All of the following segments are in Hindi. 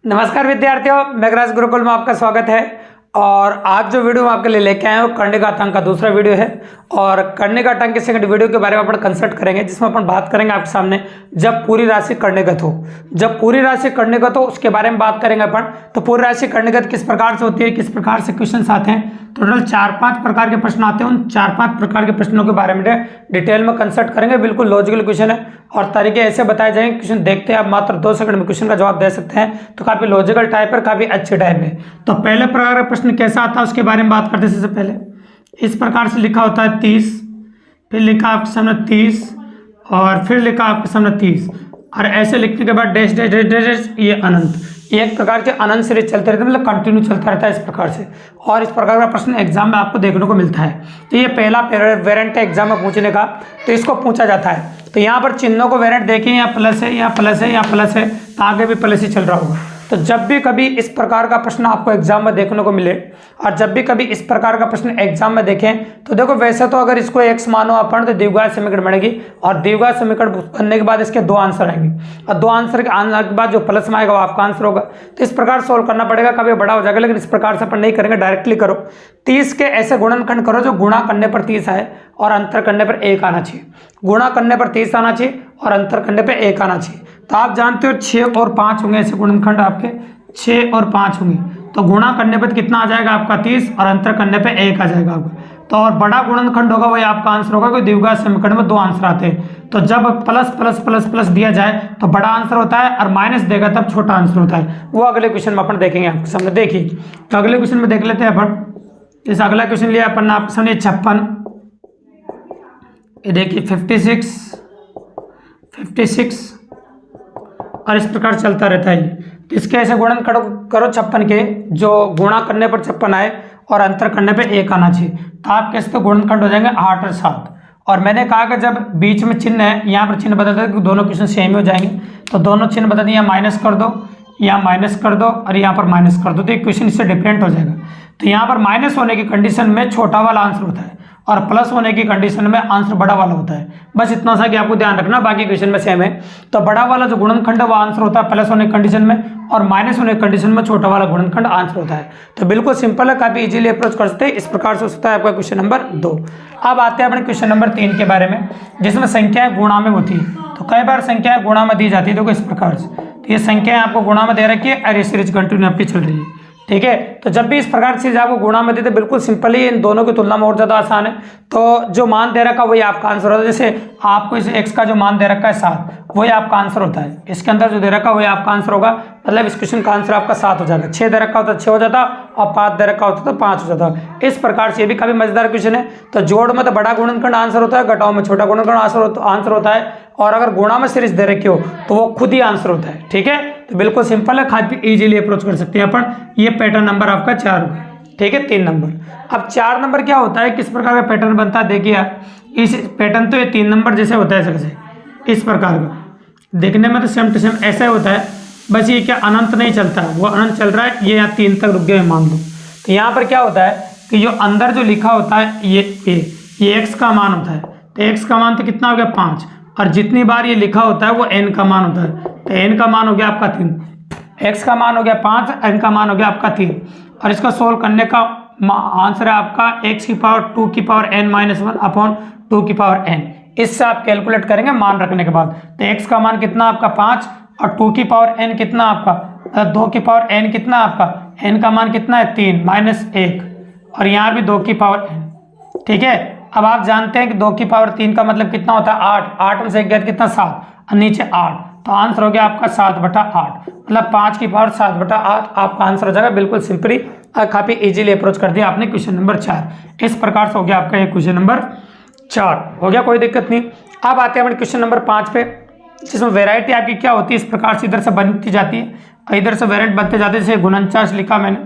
नमस्कार विद्यार्थियों, मेघराज गुरुकुल में आपका स्वागत है। और आज जो वीडियो मैं आपके लिए लेके आया हूँ कर्णिका अंक का दूसरा वीडियो है। और कर्णिका अंक के सेकंड वीडियो के बारे में अपन कंसल्ट करेंगे, जिसमें अपन बात करेंगे आपके सामने जब पूरी राशि कर्णिगत हो। जब पूरी राशि कर्णिगत हो उसके बारे में बात करेंगे अपन। तो पूरी राशि कर्णिगत किस प्रकार से होती है, किस प्रकार से क्वेश्चन आते हैं, टोटल 4-5 प्रकार के प्रश्न आते हैं। उन 4-5 प्रकार के प्रश्नों के बारे में डिटेल में कंसल्ट करेंगे। बिल्कुल लॉजिकल क्वेश्चन है और तरीके ऐसे बताए जाएंगे, क्वेश्चन देखते हैं आप मात्र 2 सेकंड में क्वेश्चन का जवाब दे सकते हैं। तो काफी लॉजिकल टाइप है, काफी अच्छे टाइप है। तो पहले प्रकार का प्रश्न कैसा आता है उसके बारे में बात करते हैं। सबसे पहले इस प्रकार से लिखा होता है 30, फिर लिखा आपके सामने 30 और फिर लिखा आपके सामने 30 और ऐसे लिखने के बाद dash dash dash dash dash, ये अनंत। एक प्रकार के अनंत सीरीज चलते रहते हैं, मतलब कंटिन्यू चलता रहता है इस प्रकार से। और इस प्रकार का प्रश्न एग्जाम में आपको देखने को मिलता है। तो ये पहला वेरिएंट है एग्जाम में पूछने का, तो इसको पूछा जाता है। तो यहाँ पर चिन्हों को वेरिएंट देखिए, यहाँ प्लस है, यहाँ प्लस है, यहाँ प्लस है, तो आगे भी प्लस ही चल रहा होगा। तो जब भी कभी इस प्रकार का प्रश्न आपको एग्जाम में देखने को मिले और जब भी कभी इस प्रकार का प्रश्न एग्जाम में देखें, तो देखो वैसे तो अगर इसको x मानो अपन तो द्विघात समीकरण बनेगी और द्विघात समीकरण बनने के बाद इसके 2 आंसर आएंगे और 2 आंसर के आने के बाद जो प्लस में आएगा वो आपका आंसर होगा। तो इस प्रकार सोल्व करना पड़ेगा, कभी बड़ा हो जाएगा, लेकिन इस प्रकार से अपन नहीं करेंगे, डायरेक्टली करो। 30 के ऐसे गुणनखंड करो जो गुणा करने पर 30 आए और अंतर करने पर 1 आना चाहिए। गुणा करने पर 30 आना चाहिए और अंतर करने पर 1 आना चाहिए। तो आप जानते हो 6 और 5 होंगे ऐसे गुणनखंड आपके, 6 और 5 होंगे। तो गुणा करने पर कितना आ जाएगा आपका 30 और अंतर करने पे 1 आ जाएगा आपका। तो और बड़ा गुणनखंड होगा वही आपका आंसर होगा, क्योंकि द्विघात समीकरण में 2 आंसर आते हैं। तो जब प्लस प्लस प्लस प्लस दिया जाए तो बड़ा आंसर होता है और माइनस देगा तब छोटा आंसर होता है। वो अगले क्वेश्चन में अपन देखेंगे आपके सामने। देखिए तो अगले क्वेश्चन में देख लेते हैं अपन। इस अगला क्वेश्चन लिया अपन आपके सामने 56, ये देखिए 56 और इस प्रकार चलता रहता है। इसके ऐसे गुणन करो 56 के जो गुणा करने पर 56 आए और अंतर करने पे 1 आना चाहिए। तो आप कैसे तो गुणनखंड हो जाएंगे 8 और 7। और मैंने कहा कि जब बीच में चिन्ह है, यहाँ पर चिन्ह बदल दो क्योंकि दोनों क्वेश्चन सेम हो जाएंगे। तो दोनों चिन्ह बदल दिए, यहाँ माइनस कर दो, यहाँ माइनस कर दो और यहाँ पर माइनस कर दो, तो एक क्वेश्चन इससे डिफरेंट हो जाएगा। तो यहाँ पर माइनस होने की कंडीशन में छोटा वाला आंसर होता है और प्लस होने की कंडीशन में आंसर बड़ा वाला होता है। बस इतना सा कि आपको ध्यान रखना, बाकी क्वेश्चन में सेम है। तो बड़ा वाला जो गुणनखंड है वो आंसर होता है प्लस होने की कंडीशन में और माइनस होने की कंडीशन में छोटा वाला गुणनखंड आंसर होता है। तो बिल्कुल सिंपल है, काफी इजीली अप्रोच कर सकते हैं। इस प्रकार से होता है आपका क्वेश्चन नंबर 2। अब आते हैं अपने क्वेश्चन नंबर 3 के बारे में, जिसमें संख्याएं गुणा में होती है। तो कई बार संख्याएं गुणा में दी जाती है, देखो इस प्रकार से। तो ये संख्याएं आपको गुणा में दे रखी है और ये सीरीज कंटिन्यू आपकी चल रही है, ठीक है। तो जब भी इस प्रकार से आपको गुणा में देते, बिल्कुल सिंपल ही, इन दोनों की तुलना में और ज्यादा आसान है। तो जो मान दे रखा वही आपका आंसर होता है। जैसे आपको इस x का जो मान दे रखा है 7, वही आपका आंसर होता है। इसके अंदर जो दे रखा है वही आपका आंसर होगा, मतलब इस क्वेश्चन का आंसर आपका 7 हो जाएगा। 6 दे रखा होता 6 हो जाता और 5 दे रखा होता तो 5 हो जाता। इस प्रकार से ये भी काफी मजेदार क्वेश्चन है। तो जोड़ में तो बड़ा गुणनखंड आंसर होता है, घटाओ में छोटा गुणनखंड आंसर होता है, और अगर गुणा में सीरीज दे रखी हो तो वो खुद ही आंसर होता है, ठीक है। तो बिल्कुल सिंपल है, काफी इजीली अप्रोच कर सकते हैं अपन। ये पैटर्न नंबर आपका 4 होगा, ठीक है। 3 नंबर। अब 4 नंबर क्या होता है, किस प्रकार का पैटर्न बनता है देखिए आप। इस पैटर्न तो ये 3 नंबर जैसे होता है, ऐसे इस प्रकार का देखने में तो सेम टू सेम ऐसा होता है। बस ये क्या अनंत नहीं चलता है, वो अनंत चल रहा है, ये यहाँ 3 तक रुक गए मान लो। तो यहाँ पर क्या होता है कि जो अंदर जो लिखा होता है ये x का मान होता है। तो x का मान तो कितना हो गया 5, और जितनी बार ये लिखा होता है वो n का मान होता है। तो n का मान हो गया आपका 3, x का मान हो गया 5, n का मान हो गया आपका 3। और इसका सोल्व करने का आंसर है आपका x की पावर 2 की पावर n माइनस 1 अपॉन 2 की पावर n। इससे आप कैलकुलेट करेंगे मान रखने के बाद। तो x का मान कितना आपका 5 और 2 की पावर n कितना आपका 2 की पावर n कितना आपका n का मान कितना है 3 माइनस 1, और यहाँ भी 2 की पावर n, ठीक है। अब आप जानते हैं कि 2 की पावर 3 का मतलब कितना होता है 8, 8 में से 1 गया कितना 7 और नीचे 8, तो आंसर हो गया आपका 7/8, मतलब 5 की पावर 7/8 आपका आंसर हो जाएगा। बिल्कुल सिंपली काफी इजीली अप्रोच कर दिया आपने क्वेश्चन नंबर 4। इस प्रकार से हो गया आपका ये क्वेश्चन नंबर 4 हो गया, कोई दिक्कत नहीं। अब आते हैं अपने क्वेश्चन नंबर 5 पे, जिसमें वेराइटी आपकी क्या होती है, इस प्रकार से इधर से बनती जाती है और इधर से वेरिएंट बनते जाते हैं। जैसे 49 लिखा मैंने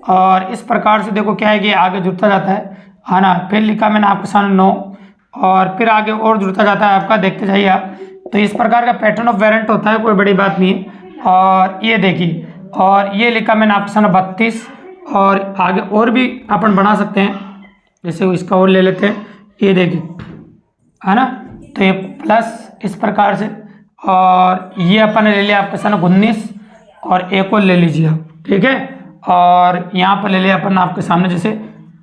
और इस प्रकार से देखो क्या है कि आगे जुड़ता जाता है ना। फिर लिखा मैंने आपके सामने 9 और फिर आगे और जुड़ता जाता है आपका, देखते जाइए आप। तो इस प्रकार का पैटर्न ऑफ वेरिएंट होता है, कोई बड़ी बात नहीं है। और ये देखिए, और ये लिखा मैंने आपके सामने 32 और आगे और भी अपन बना सकते हैं, जैसे इसका और ले लेते हैं, ये देखिए है ना। तो ये प्लस इस प्रकार से, और ये अपन ने ले लिया आपके सामने 19 और ए को ले लीजिए आप, ठीक है। और यहाँ पर ले लिया अपन आपके सामने जैसे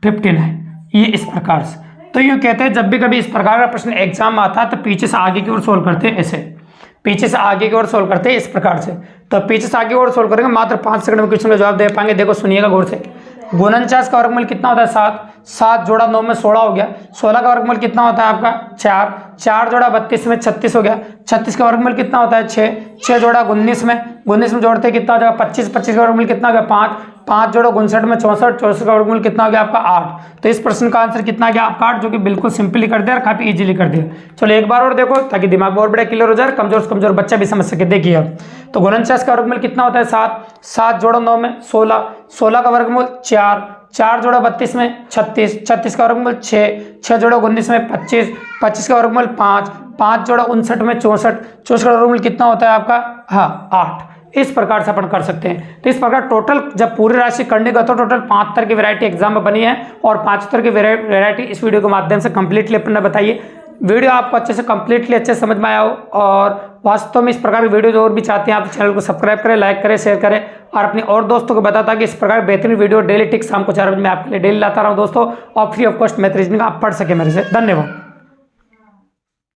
15 है, ये इस प्रकार से। तो यूँ कहते हैं जब भी कभी इस प्रकार का प्रश्न एग्जाम में आता है तो पीछे से आगे की ओर सोल्व करते हैं, ऐसे पीछे से आगे की ओर सोल्व करते हैं इस प्रकार से। तो पीछे से आगे की ओर सोल्व करेंगे, मात्र 5 सेकंड में क्वेश्चन का जवाब दे पाएंगे। देखो सुनिएगा गौर से। 49 का वर्गमूल कितना होता है 7, 7 जोड़ा 9 में 16 हो गया। 16 का वर्गमूल कितना होता है आपका 4, 4 जोड़ा 32 में 36 हो गया। 36 का वर्गमूल कितना होता है 6, 6 जोड़ा 19 में, 19 में जोड़ते कितना हो जाएगा 25, 25 का वर्गमूल कितना हो गया 5, 5 जोड़ा 59 में 64, 64 का वर्गमूल कितना हो गया आपका 8। तो इस प्रश्न का आंसर कितना गया आपका 8, जो कि बिल्कुल सिंपली कर दिया और काफी इजीली कर दिया। चलो एक बार और देखो ताकि दिमाग में और बड़ा क्लियर हो जाए, कमजोर से कमजोर बच्चा भी समझ सके। देखिए अब तो 49 का वर्गमूल कितना होता है 7, 7 जोड़ा 9 में 16, 16 का वर्गमूल 4, 4 जोड़ा 32 में 36, 36 का वर्गमूल 6, 6 जोड़ा 19 में 25, 25 का वर्गमूल 5, 5 जोड़ा 59 में 64, 64 का वर्गमूल कितना होता है आपका 8। इस प्रकार से अपन कर सकते हैं। तो इस प्रकार टोटल जब पूरी राशि करने का तो टोटल 5 तरह की वैरायटी एग्जाम में बनी है और 5 तरह की वैरायटी इस वीडियो के माध्यम से कंप्लीटली अपन ने बताइए। वीडियो आपको अच्छे से कंप्लीटली अच्छे से समझ में आया हो और वास्तव में इस प्रकार की वीडियो जो और भी चाहते हैं आप चैनल को सब्सक्राइब करें, लाइक करें, शेयर करें और अपने और दोस्तों को बताता कि इस प्रकार बेहतरीन वीडियो डेली टिक्स शाम को 4 बजे मैं आपके लिए डेली लाता रहा हूँ दोस्तों, और free of cost math reasoning आप पढ़ सके मेरे से। धन्यवाद।